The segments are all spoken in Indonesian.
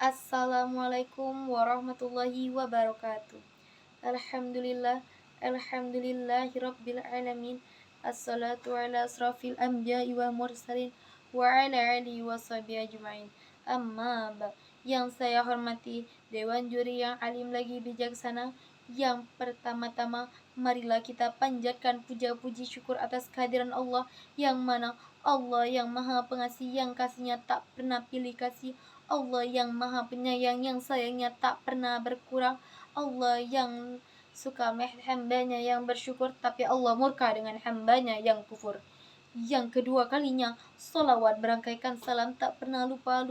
Assalamualaikum warahmatullahi wabarakatuh. Alhamdulillah, alhamdulillahirabbil alamin. Assalatu ala asrafil anbiya'i wa mursalin wa ala alihi washabihi ajmain. Amma ba, yang saya hormati Dewan Juri yang alim lagi bijaksana, yang pertama-tama marilah kita panjatkan puja-puji syukur atas kehadiran Allah, yang mana Allah yang maha pengasih, yang kasihnya tak pernah pilih kasih, Allah yang maha penyayang, yang sayangnya tak pernah berkurang, Allah yang suka melihat hambanya yang bersyukur, tapi Allah murka dengan hambanya yang kufur. Yang kedua kalinya, solawat berangkaikan salam tak pernah lupa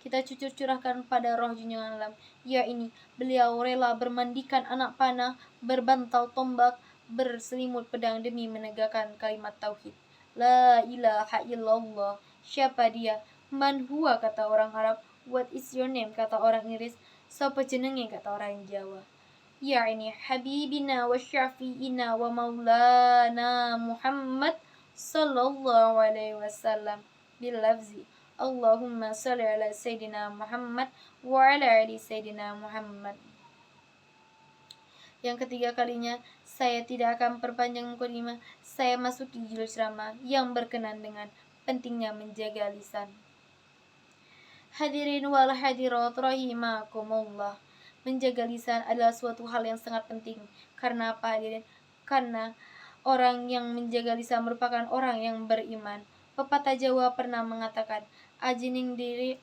kita curahkan pada roh junjungan alam, ini beliau rela bermandikan anak panah, berbantal tombak, berselimut pedang demi menegakkan kalimat tauhid. La ilaha illallah. Siapa dia? Man huwa, kata orang Arab. What is your name, kata orang Inggris. Sapa jenenge, kata orang Jawa. ini habibina wa syafi'ina wa maulana Muhammad sallallahu alaihi wasallam bil lafzi Allahumma salli ala Sayyidina Muhammad wa ala ali Sayyidina Muhammad. Yang ketiga kalinya, saya tidak akan perpanjang mukadimah, saya masuki judul ceramah yang berkenan dengan pentingnya menjaga lisan. Hadirin wal hadirat rahimakumullah. Menjaga lisan adalah suatu hal yang sangat penting. Karena apa, hadirin? Karena orang yang menjaga lisan merupakan orang yang beriman. Pepatah Jawa pernah mengatakan, ajining diri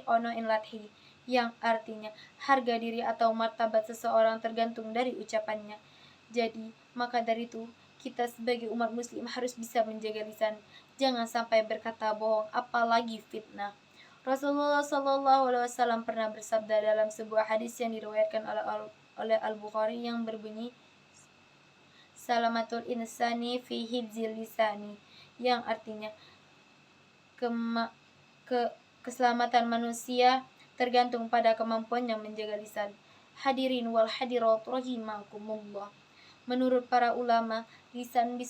ono in lathi, yang artinya harga diri atau martabat seseorang tergantung dari ucapannya. Jadi, maka dari itu, kita sebagai umat muslim harus bisa menjaga lisan. Jangan sampai berkata bohong, apalagi fitnah. Rasulullah SAW pernah bersabda dalam sebuah hadis yang diriwayatkan oleh Al-Bukhari yang berbunyi, Salamatul insani fi hibzil lisani, yang artinya keselamatan manusia tergantung pada kemampuannya menjaga lisan. Hadirin wal hadirat rahimakumullah. Menurut para ulama, lisan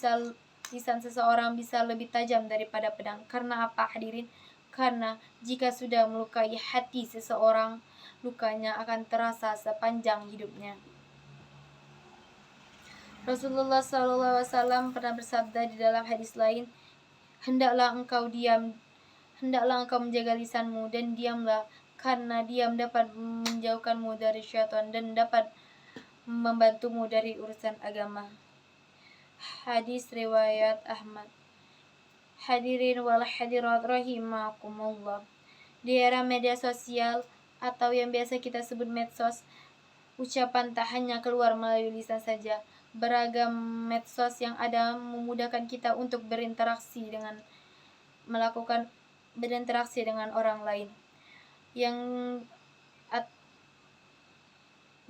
seseorang bisa lebih tajam daripada pedang. Karena apa, hadirin? Karena jika sudah melukai hati seseorang, lukanya akan terasa sepanjang hidupnya. Rasulullah SAW pernah bersabda di dalam hadis lain, hendaklah engkau menjaga lisanmu dan diamlah, karena diam dapat menjauhkanmu dari syaitan dan dapat membantumu dari urusan agama. Hadis riwayat Ahmad. Hadirin wal hadirat rahimakumullah. Di era media sosial atau yang biasa kita sebut medsos, ucapan tak hanya keluar melalui lisan saja. Beragam medsos yang ada memudahkan kita untuk berinteraksi dengan orang lain. Yang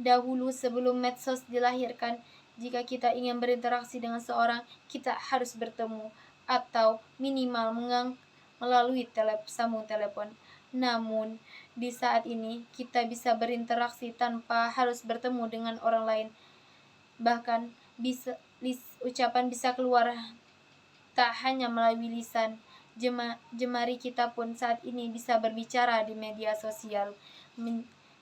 dahulu sebelum medsos dilahirkan, jika kita ingin berinteraksi dengan seorang, kita harus bertemu atau minimal melalui sambung telepon. Namun, di saat ini kita bisa berinteraksi tanpa harus bertemu dengan orang lain. Bahkan ucapan bisa keluar tak hanya melalui lisan. Jemari kita pun saat ini bisa berbicara di media sosial.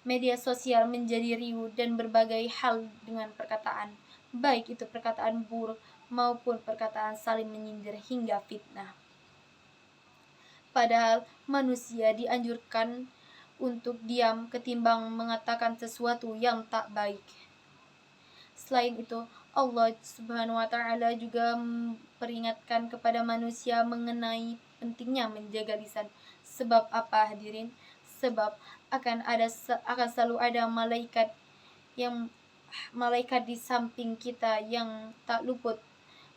Media sosial menjadi riuh dan berbagai hal dengan perkataan, baik itu perkataan buruk maupun perkataan saling menyindir hingga fitnah. Padahal manusia dianjurkan untuk diam ketimbang mengatakan sesuatu yang tak baik. Selain itu, Allah Subhanahu wa Ta'ala juga memperingatkan kepada manusia mengenai pentingnya menjaga lisan. Sebab apa, hadirin? Sebab akan selalu ada malaikat di samping kita yang tak luput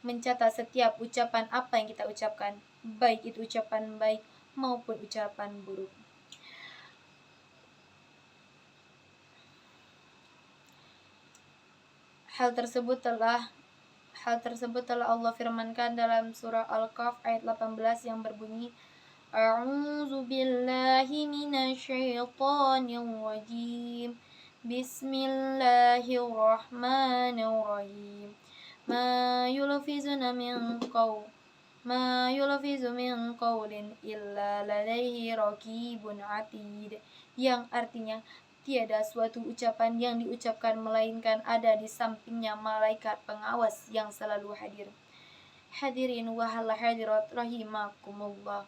mencatat setiap ucapan apa yang kita ucapkan, baik itu ucapan baik maupun ucapan buruk. Hal tersebut telah Allah firmankan dalam surah Al-Kahf ayat 18 yang berbunyi, A'udzu billahi minasyaitonir rajim. Bismillahirrahmanirrahim. Ma yulfizuna min qaul ma yulfizu min qawlin illa ladaihi raqibun atid, yang artinya tiada suatu ucapan yang diucapkan melainkan ada di sampingnya malaikat pengawas yang selalu hadir. Hadirin wahal hadirat rahimakumullah.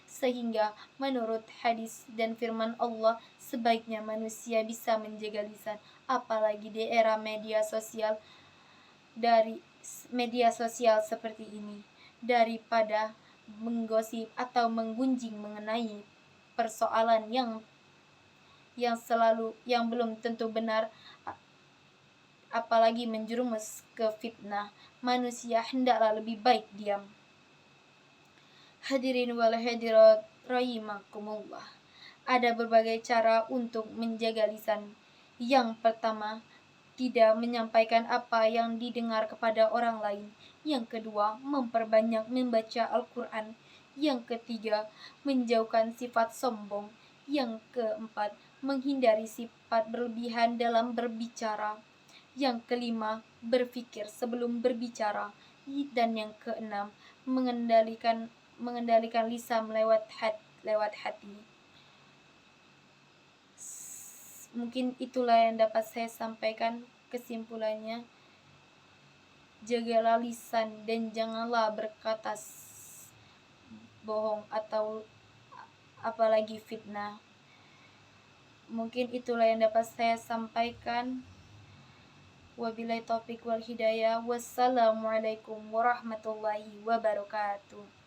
Sehingga menurut hadis dan firman Allah, sebaiknya manusia bisa menjaga lisan, apalagi di era media sosial, dari media sosial seperti ini, daripada menggosip atau menggunjing mengenai persoalan yang belum tentu benar, apalagi menjerumus ke fitnah. Manusia hendaklah lebih baik diam. Hadirin wal hadirat rahimakumullah. Ada berbagai cara untuk menjaga lisan. Yang pertama, tidak menyampaikan apa yang didengar kepada orang lain. Yang kedua, memperbanyak membaca Al-Quran. Yang ketiga, menjauhkan sifat sombong. Yang keempat, menghindari sifat berlebihan dalam berbicara. Yang kelima, berpikir sebelum berbicara. Dan yang keenam, mengendalikan lisan lewat hati. Mungkin itulah yang dapat saya sampaikan kesimpulannya. Jagalah lisan dan janganlah berkata bohong atau apalagi fitnah. Mungkin itulah yang dapat saya sampaikan. Wabillahi taufiq wal hidayah. Wassalamualaikum warahmatullahi wabarakatuh.